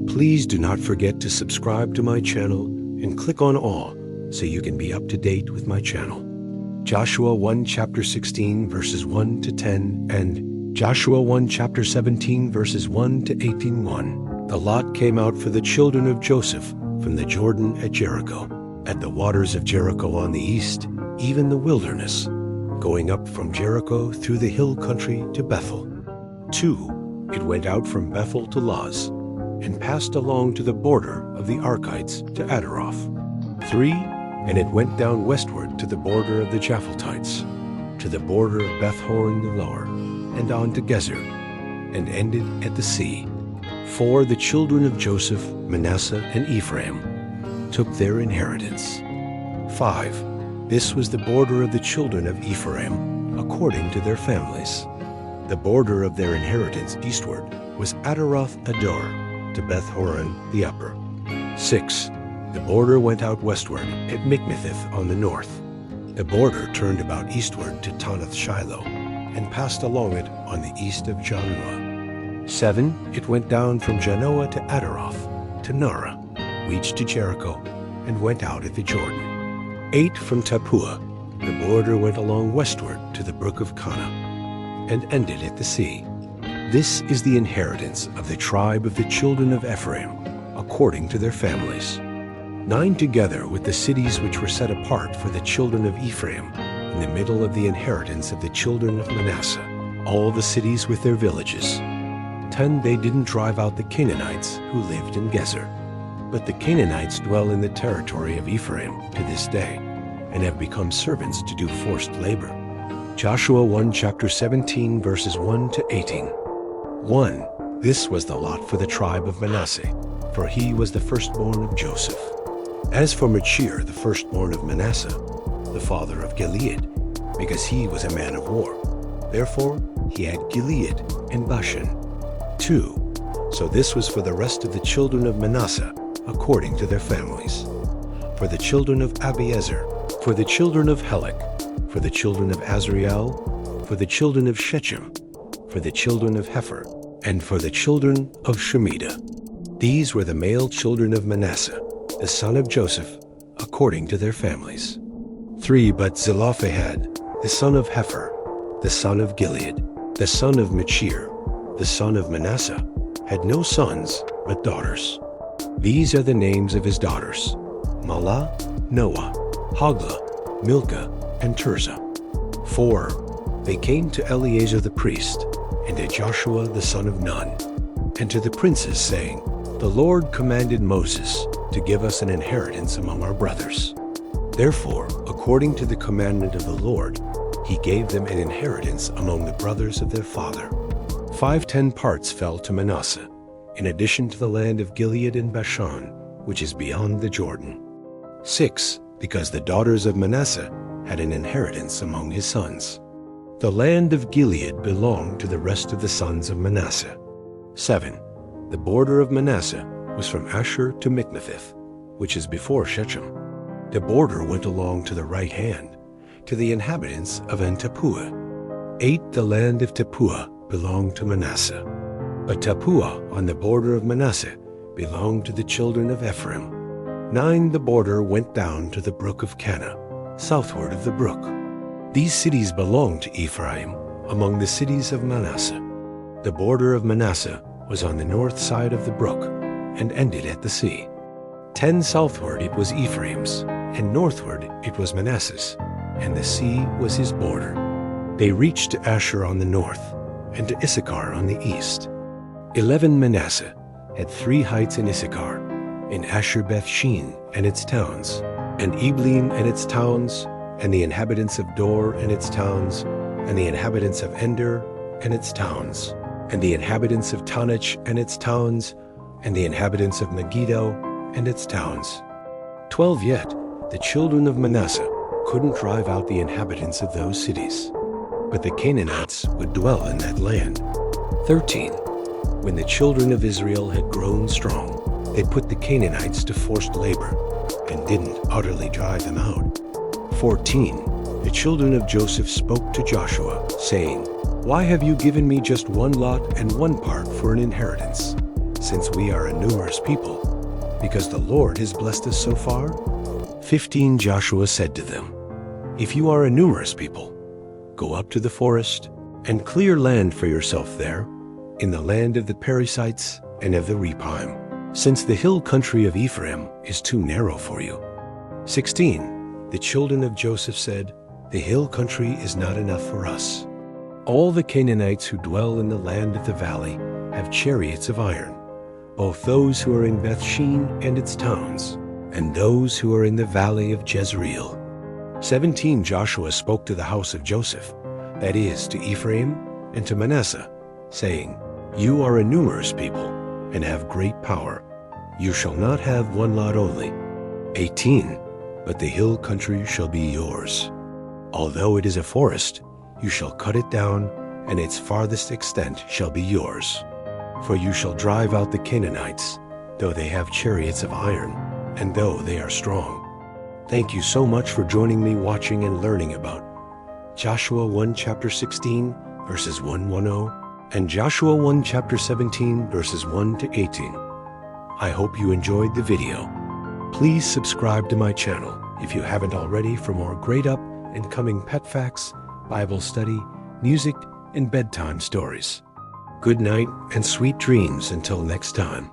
Please do not forget to subscribe to my channel and click on all so you can be up to date with my channel. Joshua 1 chapter 16 verses 1 to 10 and Joshua 1 chapter 17 verses 1 to 18:1. The lot came out for the children of Joseph from the Jordan at Jericho, at the waters of Jericho on the east, even the wilderness, going up from Jericho through the hill country to Bethel. 2. It went out from Bethel to Luz, and passed along to the border of the Arkites to Adaroth. 3. And it went down westward to the border of the Japhletites, to the border of Beth-horon the lower, and on to Gezer, and ended at the sea. 4. The children of Joseph, Manasseh, and Ephraim took their inheritance. 5. This was the border of the children of Ephraim, according to their families. The border of their inheritance eastward was Adaroth Ador, to Beth-horon the upper. 6. The border went out westward at Mikmethith on the north. The border turned about eastward to Tanath Shiloh, and passed along it on the east of Janoah. 7. It went down from Janoah to Adaroth, to Nara, reached to Jericho, and went out at the Jordan. 8. From Tappuah, the border went along westward to the brook of Kana, and ended at the sea. This is the inheritance of the tribe of the children of Ephraim, according to their families. 9 together with the cities which were set apart for the children of Ephraim, in the middle of the inheritance of the children of Manasseh, all the cities with their villages. 10 They didn't drive out the Canaanites who lived in Gezer, but the Canaanites dwell in the territory of Ephraim to this day, and have become servants to do forced labor. Joshua 1 chapter 17 verses 1 to 18. 1. This was the lot for the tribe of Manasseh, for he was the firstborn of Joseph. As for Machir, the firstborn of Manasseh, the father of Gilead, because he was a man of war, therefore he had Gilead and Bashan. 2. So this was for the rest of the children of Manasseh, according to their families. For the children of Abiezer, for the children of Helek, for the children of Azriel, for the children of Shechem, for the children of Hefer, and for the children of Shemida. These were the male children of Manasseh, the son of Joseph, according to their families. 3 But Zelophehad, the son of Hefer, the son of Gilead, the son of Machir, the son of Manasseh, had no sons but daughters. These are the names of his daughters: Mahlah, Noah, Hoglah, Milcah, and Tirzah. 4 They came to Eleazar the priest, and to Joshua the son of Nun, and to the princes, saying, The Lord commanded Moses to give us an inheritance among our brothers. Therefore, according to the commandment of the Lord, he gave them an inheritance among the brothers of their father. 5 parts fell to Manasseh, in addition to the land of Gilead and Bashan, which is beyond the Jordan. 6 Because the daughters of Manasseh had an inheritance among his sons. The land of Gilead belonged to the rest of the sons of Manasseh. 7 The border of Manasseh was from Asher to Mikmethith, which is before Shechem. The border went along to the right hand, to the inhabitants of En-Tappuah. 8 The land of Tappuah belonged to Manasseh. But Tappuah on the border of Manasseh belonged to the children of Ephraim. 9 The border went down to the brook of Kana, southward of the brook. These cities belonged to Ephraim among the cities of Manasseh. The border of Manasseh was on the north side of the brook, and ended at the sea. 10 southward it was Ephraim's, and northward it was Manasseh's, and the sea was his border. They reached to Asher on the north, and to Issachar on the east. 11 Manasseh had 3 heights in Issachar, in Asher Beth-Shin and its towns, and Eblim and its towns, and the inhabitants of Dor and its towns, and the inhabitants of Ender and its towns, and the inhabitants of Tanach and its towns, and the inhabitants of Megiddo and its towns. 12 Yet the children of Manasseh couldn't drive out the inhabitants of those cities, but the Canaanites would dwell in that land. 13 When the children of Israel had grown strong, they put the Canaanites to forced labor, and didn't utterly drive them out. 14 The children of Joseph spoke to Joshua, saying, Why have you given me just one lot and one part for an inheritance, since we are a numerous people, because the Lord has blessed us so far? 15 Joshua said to them, If you are a numerous people, go up to the forest and clear land for yourself there, in the land of the Perizzites and of the Rephaim, since the hill country of Ephraim is too narrow for you. 16 The children of Joseph said, The hill country is not enough for us. All the Canaanites who dwell in the land of the valley have chariots of iron, both those who are in Bethshean and its towns, and those who are in the valley of Jezreel. 17 Joshua spoke to the house of Joseph, that is, to Ephraim and to Manasseh, saying, You are a numerous people, and have great power. You shall not have one lot only. 18 But the hill country shall be yours. Although it is a forest, you shall cut it down, and its farthest extent shall be yours. For you shall drive out the Canaanites, though they have chariots of iron, and though they are strong. Thank you so much for joining me watching and learning about Joshua 1 chapter 16 verses 1-10 and Joshua 1 chapter 17 verses 1 to 18. I hope you enjoyed the video. Please subscribe to my channel if you haven't already for more great up and coming pet facts, Bible study, music, and bedtime stories. Good night and sweet dreams until next time.